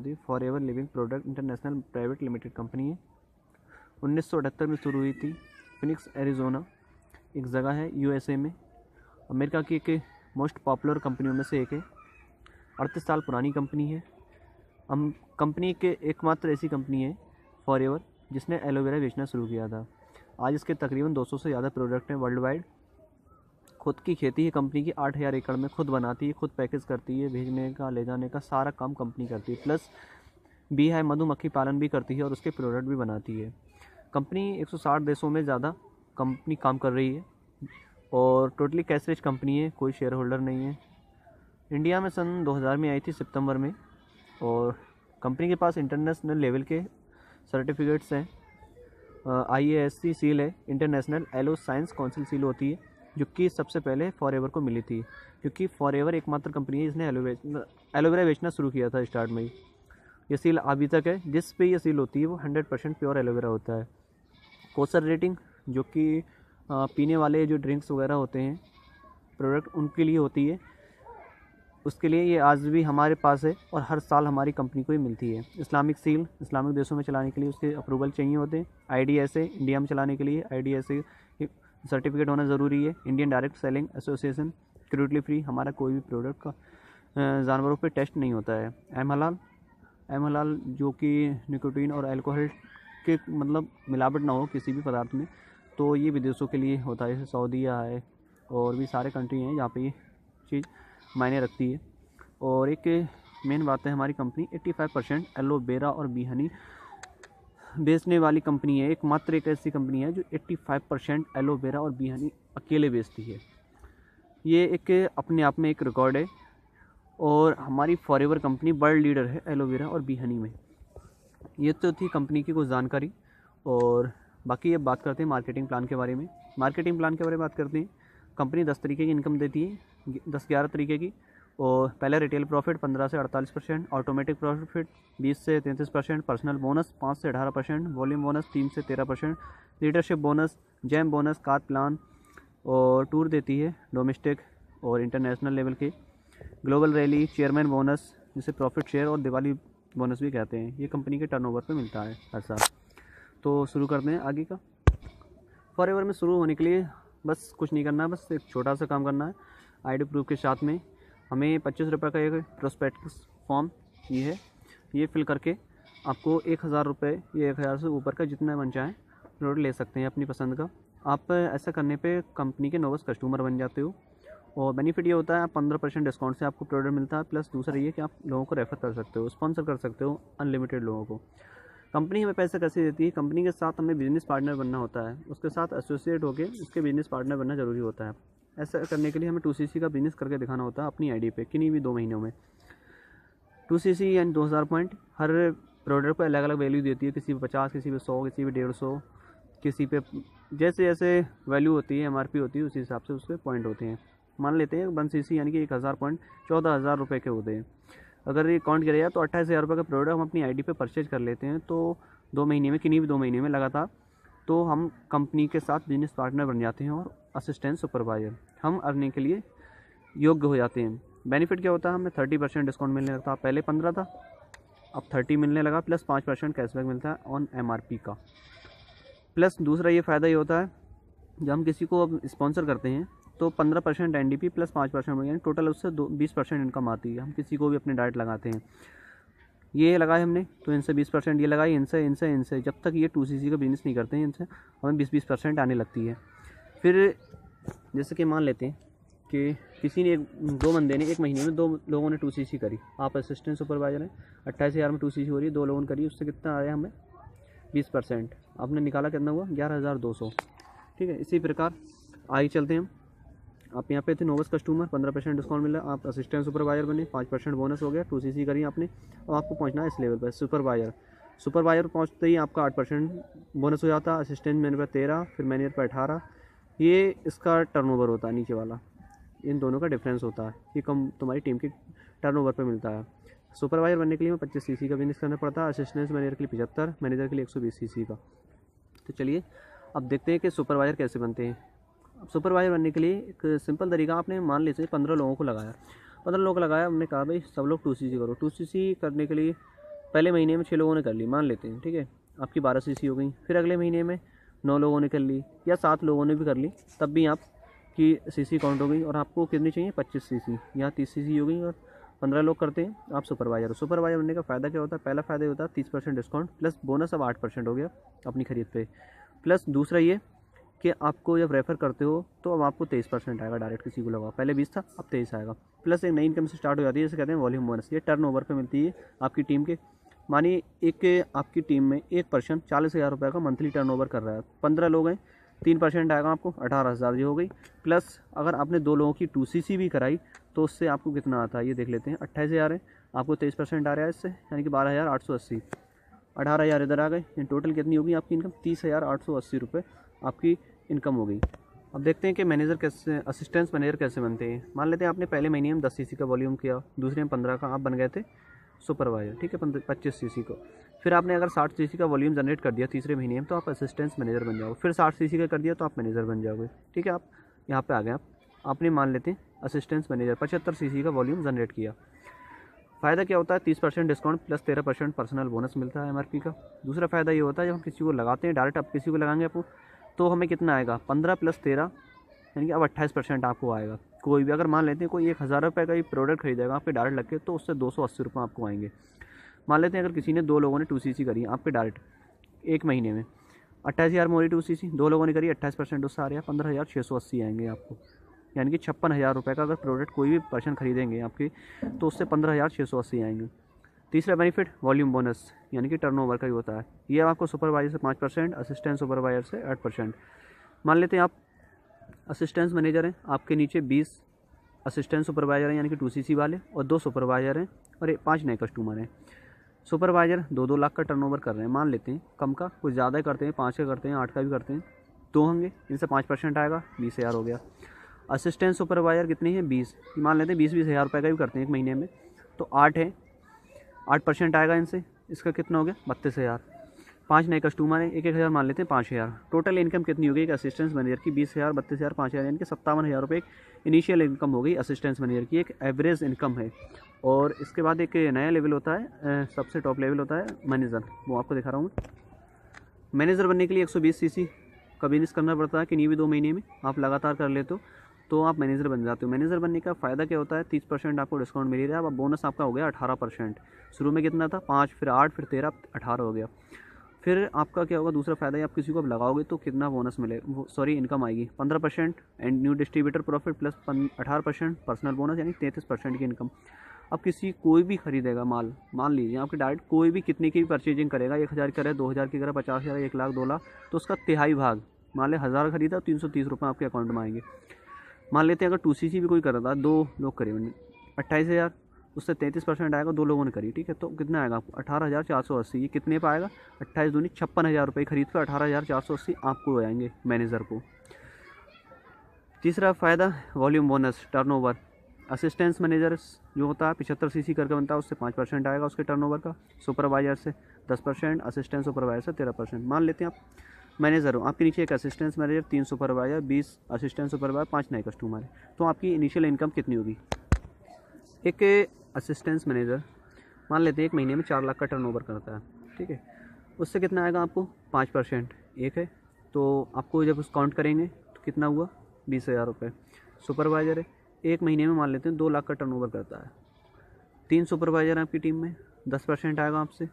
Forever living product international private limited company है। 1978 में शुरू हुई थी। फिनिक्स एरिजोना एक जगह है यूएसए में। अमेरिका की एक मोस्ट पॉपुलर कंपनियों में से एक है। 38 साल पुरानी कंपनी है। हम कंपनी के एकमात्र ऐसी कंपनी है फॉरएवर जिसने एलोवेरा बेचना शुरू किया था। आज इसके तकरीबन 200 से ज़्यादा प्रोडक्ट हैं वर्ल्ड वाइड। खुद की खेती है कंपनी की, 8000 एकड़ में खुद बनाती है, खुद पैकेज करती है, भेजने का ले जाने का सारा काम कंपनी करती है। प्लस बी है मधुमक्खी पालन भी करती है और उसके प्रोडक्ट भी बनाती है। कंपनी 160 देशों में ज़्यादा कंपनी काम कर रही है और टोटली कैश रिच कंपनी है, कोई शेयर होल्डर नहीं है। इंडिया में सन 2000 में आई थी सितंबर में और कंपनी के पास इंटरनेशनल लेवल के सर्टिफिकेट्स हैं। IASC सील है, international aloe science council seal होती है, जो कि सबसे पहले फॉरएवर को मिली थी, क्योंकि फॉरएवर एकमात्र कंपनी है जिसने एलोवेरा बेचना शुरू किया था स्टार्ट में ही। ये सील अभी तक है। जिस पे ये सील होती है वो 100% प्योर एलोवेरा होता है। कोसर रेटिंग जो कि पीने वाले जो ड्रिंक्स वगैरह होते हैं प्रोडक्ट उनके लिए होती है, उसके लिए ये आज भी हमारे पास है और हर साल हमारी कंपनी को ही मिलती है। इस्लामिक सील इस्लामिक देशों में चलाने के लिए उसके अप्रूवल चाहिए होते हैं। IDSA इंडिया में चलाने के लिए IDSA सर्टिफिकेट होना ज़रूरी है। Indian direct selling association, crudely free, हमारा कोई भी प्रोडक्ट का जानवरों पे टेस्ट नहीं होता है। एम हलाल जो कि निकोटीन और अल्कोहल के मतलब मिलावट ना हो किसी भी पदार्थ में, तो ये विदेशों के लिए होता है, जैसे सऊदीया है और भी सारे कंट्री हैं जहाँ पे ये चीज़ मायने रखती है। और एक मेन बात है, हमारी कंपनी 85% एलोवेरा और बी हनी बेचने वाली कंपनी है। एकमात्र एक ऐसी कंपनी है जो 85% एलोवेरा और बी हनी अकेले बेचती है। ये एक अपने आप में एक रिकॉर्ड है और हमारी फॉरएवर कंपनी वर्ल्ड लीडर है एलोवेरा और बी हनी में। ये तो थी कंपनी की कुछ जानकारी। और बाकी अब बात करते हैं मार्केटिंग प्लान के बारे में। मार्केटिंग प्लान के बारे में बात करते हैं। कंपनी 10 तरीके की इनकम देती है, 10-11 तरीके की। और पहले रिटेल प्रॉफिट 15 से 48%, ऑटोमेटिक प्रॉफिट 20 से 33%, पर्सनल बोनस 5 से 18%, वॉल्यूम बोनस 3 से 13%, leadership bonus, jam bonus, car plan और टूर देती है डोमेस्टिक और इंटरनेशनल लेवल के, ग्लोबल रैली, चेयरमैन बोनस जिसे प्रॉफिट शेयर और दिवाली बोनस भी कहते हैं। ये कंपनी के टर्नओवर पे मिलता है हर साल। तो शुरू करते हैं आगे का। फॉरएवर में शुरू होने के लिए बस कुछ नहीं करना है, बस एक छोटा सा काम करना है। ID प्रूफ के साथ में हमें 25 रुपये का एक प्रोस्पेक्टस फॉर्म ये है, ये फिल करके आपको 1000 रुपये या 1000 से ऊपर का जितना मन चाहे प्रोडक्ट ले सकते हैं अपनी पसंद का। आप ऐसा करने पे कंपनी के नोवस कस्टमर बन जाते हो और बेनिफिट ये होता है 15% डिस्काउंट से आपको प्रोडक्ट मिलता है। प्लस दूसरा ये कि आप लोगों को रेफ़र कर सकते हो, स्पॉन्सर कर सकते हो अनलिमिटेड लोगों को। कंपनी हमें पैसे कैसे देती है? कंपनी के साथ हमें बिजनेस पार्टनर बनना होता है, उसके साथ एसोसिएट होकर उसके बिजनेस पार्टनर बनना ज़रूरी होता है। ऐसा करने के लिए हमें 2CC का बिजनेस करके दिखाना होता है अपनी ID पे किन्हीं भी 2 महीनों में। 2CC यानी 2000 पॉइंट। हर प्रोडक्ट पर अलग अलग वैल्यू देती है, किसी पे 50, किसी पे 100, किसी पे 150, किसी पे जैसे जैसे वैल्यू होती है MRP होती है उसी हिसाब से उसके पॉइंट होते हैं। मान लेते हैं 1CC यानी कि 1000 पॉइंट 14,000 रुपये के होते हैं। अगर ये काउंट किया जाए तो 28,000 रुपये का प्रोडक्ट हम अपनी ID पे परचेज कर लेते हैं, तो 2 महीने में किन्हीं भी 2 महीने में लगातार तो हम कंपनी के साथ बिजनेस पार्टनर बन जाते हैं और असिस्टेंट सुपरवाइजर हम अर्निंग के लिए योग्य हो जाते हैं। बेनिफिट क्या होता है? हमें 30% डिस्काउंट मिलने लगता है। पहले 15 था, अब 30 मिलने लगा, प्लस 5% कैशबैक मिलता है ऑन MRP का। प्लस दूसरा ये फ़ायदा ये होता है जब हम किसी को अब स्पॉन्सर करते हैं तो 15% NDP प्लस 5% यानी टोटल उससे 20% इनकम आती है। हम किसी को भी अपने डाइट लगाते हैं, ये लगाए हमने तो इनसे 20%, ये लगाई इनसे जब तक ये 2CC का बिजनेस नहीं करते हैं इनसे हमें 20% आने लगती है। फिर जैसे कि मान लेते हैं कि किसी ने 2 बंदे ने 1 महीने में 2 लोगों ने 2CC करी। आप असिस्टेंट सुपरवाइजर हैं, 28,000 में 2CC हो रही है, 2 लोगों ने करी, उससे कितना आया हमें 20%। आपने निकाला कितना हुआ? 11,200। ठीक है, इसी प्रकार आगे चलते हैं हम। आप यहाँ पे थे नोवस कस्टमर, 15% डिस्काउंट मिला, आप असिस्टेंट सुपरवाइजर बने, 5% बोनस हो गया, 2CC करी आपने। अब आपको पहुँचना है इस लेवल पर सुपरवाइजर पहुँचते ही आपका 8% बोनस हो जाता है, असिस्टेंट मैनेजर पर 13, फिर मैनेजर पर 18। ये इसका टर्नओवर होता है नीचे वाला, इन दोनों का डिफरेंस होता है। ये कम तुम्हारी टीम के टर्नओवर पे मिलता है। सुपरवाइजर बनने के लिए हमें 25CC का बिजनेस करना पड़ता है, असिस्टेंट मैनेजर के लिए 75, मैनेजर के लिए 120CC का। तो चलिए अब देखते हैं कि सुपरवाइजर कैसे बनते हैं। अब सुपरवाइजर बनने के लिए एक सिंपल तरीका, आपने मान लीजिए 15 लोगों को लगाया, 15 लोगों को लगाया, हमने कहा भाई सब लोग 2CC करो। 2CC करने के लिए पहले महीने में 6 लोगों ने कर ली, मान लेते हैं, ठीक है, आपकी 12 सीसी हो गई। फिर अगले महीने में 9 लोगों ने कर ली या 7 लोगों ने भी कर ली, तब भी आपकी सीसी काउंट हो गई। और आपको कितनी चाहिए? 25 सीसी, यहाँ 30 सीसी हो गई। और 15 लोग करते हैं, आप सुपरवाइजर हो। सुपरवाइजर बनने का फ़ायदा क्या होता है? पहला फ़ायदा ये होता है 30% डिस्काउंट प्लस बोनस, अब 8% हो गया अपनी खरीद पे। प्लस दूसरा ये कि आपको जब रेफ़र करते हो तो अब आपको 23% आएगा डायरेक्ट किसी को लगा। पहले 20 था, अब 23 आएगा। प्लस एक नई इनकम से स्टार्ट हो जाती है, जैसे कहते हैं वॉल्यूम बोनस। ये टर्नओवर पे मिलती है आपकी टीम के। मानिए एक आपकी टीम में एक पर्सन 40,000 रुपये का मंथली टर्नओवर कर रहा है, 15 लोग हैं, 3% आएगा आपको, 18,000 ये हो गई। प्लस अगर आपने 2 लोगों की 2CC भी कराई तो उससे आपको कितना आता है ये देख लेते हैं। 28,000 है, आपको 23% आ रहा है इससे, यानी कि 12,880। 18,000 इधर आ गए, इन टोटल कितनी होगी आपकी इनकम? 30,880 रुपये आपकी इनकम हो गई। अब देखते हैं कि मैनेजर कैसे, असिस्टेंट मैनेजर कैसे बनते हैं। मान लेते हैं आपने पहले महीने में 10 सीसी का वॉल्यूम किया, दूसरे में 15 का, आप बन गए थे सुपरवाइजर, ठीक है, 25 सीसी को। फिर आपने अगर 60 सीसी का वॉल्यूम जनरेट कर दिया तीसरे महीने में, तो आप असिस्टेंट मैनेजर बन जाओगे। फिर 60 सीसी का कर दिया तो आप मैनेजर बन जाओगे, ठीक है। आप यहाँ पे आ गए, आप आपने मान लेते हैं असिस्टेंट मैनेजर, 75 सीसी का वॉल्यूम जनरेट किया। फ़ायदा क्या होता है? 30% डिस्काउंट प्लस 13% पर्सनल बोनस मिलता है MRP का। दूसरा फ़ायदा ये होता है जब हम किसी को लगाते हैं डायरेक्ट, आप किसी को लगाएंगे आपको, तो हमें कितना आएगा? 15 + 13 यानी कि अब 28% आपको आएगा। कोई भी अगर मान लेते हैं कोई 1,000 रुपये का ही प्रोडक्ट खरीदेगा आपके डायरेक्ट लग के, तो उससे 280 रुपये आपको आएंगे। मान लेते हैं अगर किसी ने 2 लोगों ने 2CC करी आपके डायरेक्ट एक महीने में, 28,000 में हो रही 2CC, 2 लोगों ने करी, 28% उससे आ रहा है, 15,680 आएंगे आपको। यानी कि 56,000 रुपये का अगर प्रोडक्ट कोई भी पर्सन खरीदेंगे आपके, तो उससे 15,680 आएंगे। तीसरा बेनिफिट वॉल्यूम बोनस, यानी कि टर्नओवर का ही होता है। ये आपको सुपरवाइजर से 5%, असिस्टेंट सुपरवाइजर से 8%। मान लेते हैं आप असिस्टेंट मैनेजर हैं, आपके नीचे 20 असिस्टेंट सुपरवाइजर हैं यानी कि 2CC वाले, और 2 सुपरवाइजर हैं और 5 नए कस्टमर हैं। सुपरवाइजर 2-2 लाख का टर्नओवर कर रहे हैं, मान लेते हैं, कम का कुछ ज़्यादा करते हैं, 5 का करते हैं, 8 का भी करते हैं, 2 होंगे, इनसे 5% आएगा, 20,000 हो गया। असिस्टेंट सुपरवाइजर कितनी है? 20, मान लेते हैं 20-20 हज़ार रुपये का भी करते हैं एक महीने में, तो 8 है, 8% आएगा इनसे, इसका कितना हो गया? 32,000। 5 नए कस्टमर हैं, 1-1 हज़ार मान लेते हैं, 5,000। टोटल इनकम कितनी हो गई एक असिस्टेंट मैनेजर की? 20,000, 32,000, 5,000, यानी कि 57,000 रुपये एक इनिशियल इनकम हो गई असिस्टेंट मैनेजर की, एक एवरेज इनकम है। और इसके बाद एक नया लेवल होता है, सबसे टॉप लेवल होता है मैनेजर, वो आपको दिखा रहा हूँ मैं। मैनेजर बनने के लिए 120 सीसी का बिजनेस करना पड़ता है कि नहीं भी 2 महीने में आप लगातार कर लेते हो तो आप मैनेजर बन जाते हो। मैनेजर बनने का फ़ायदा क्या होता है? 30% आपको डिस्काउंट मिल रहा है। अब बोनस आपका हो गया 18%। शुरू में कितना था? 5, फिर 8, फिर 13, 18 हो गया। फिर आपका क्या होगा? दूसरा फ़ायदा है, आप किसी को अब लगाओगे तो कितना बोनस मिलेगा, सॉरी इनकम आएगी 15% and new distributor profit plus 18% personal bonus, यानी 33% की इनकम। अब किसी कोई भी खरीदेगा माल, मान लीजिए आपके डायरेक्ट कोई भी कितने की भी परचेजिंग करेगा, 1,000 करे, 2,000 की करे, 50,000, 1 लाख, 2 लाख, तो उसका तिहाई भाग, मान लें 1,000 खरीदा, 330 रुपये आपके अकाउंट में आएंगे। मान लेते हैं अगर 2CC भी कोई कर रहा था, 2 लोग करीबन 28,000, उससे 33% आएगा, 2 लोगों ने करी, ठीक है, तो कितना आएगा आपको? 18,480। ये कितने पर आएगा? 28 दूनी 56,000 रुपये खरीद पर 18,480 आपको हो जाएंगे मैनेजर को। तीसरा फ़ायदा volume bonus, turnover. Assistant manager जो होता है 75 सीसी करके बनता है, उससे 5% आएगा उसके टर्नओवर का। सुपरवाइजर से 10%, असिस्टेंट सुपरवाइजर से 13%। मान लेते हैं आप मैनेजर हो, आपके नीचे एक assistant manager, 3 supervisor, 20 assistant supervisor, 5 नए कस्टमर है, तो आपकी इनिशियल इनकम कितनी होगी? एक असिस्टेंट मैनेजर मान लेते हैं एक महीने में 4 लाख का टर्नओवर करता है, ठीक है, उससे कितना आएगा आपको? 5%, एक है, तो आपको जब उस काउंट करेंगे तो कितना हुआ? 20,000 रुपये। सुपरवाइजर है, एक महीने में मान लेते हैं 2 लाख का टर्नओवर करता है, 3 सुपरवाइजर हैं आपकी टीम में, 10% आएगा आपसे,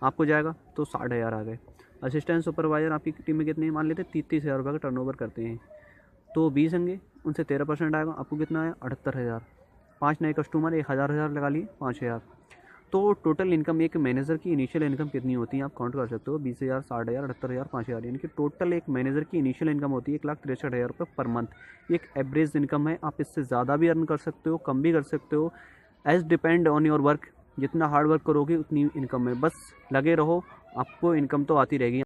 आपको जाएगा तो 60,000 आ गए। असिस्टेंट सुपरवाइजर आपकी टीम में कितने हैं? मान लेते हैं 30,000 रुपये का टर्नओवर करते हैं, तो 20 होंगे, उनसे 13% आएगा, आपको कितना आया? 78,000। 5 नए कस्टमर, 1,000 लगा लिए, 5,000। तो टोटल इनकम एक मैनेजर की इनिशियल इनकम कितनी होती है आप काउंट कर सकते हो? 20,000, 60,000, 78,000, 5,000, यानी कि टोटल एक मैनेजर की इनिशियल इनकम होती है 1,63,000 रुपये पर मंथ। एक एवरेज इनकम है, आप इससे ज़्यादा भी अर्न कर सकते हो, कम भी कर सकते हो, as depend on your work. जितना हार्ड वर्क करोगे उतनी इनकम है, बस लगे रहो, आपको इनकम तो आती रहेगी।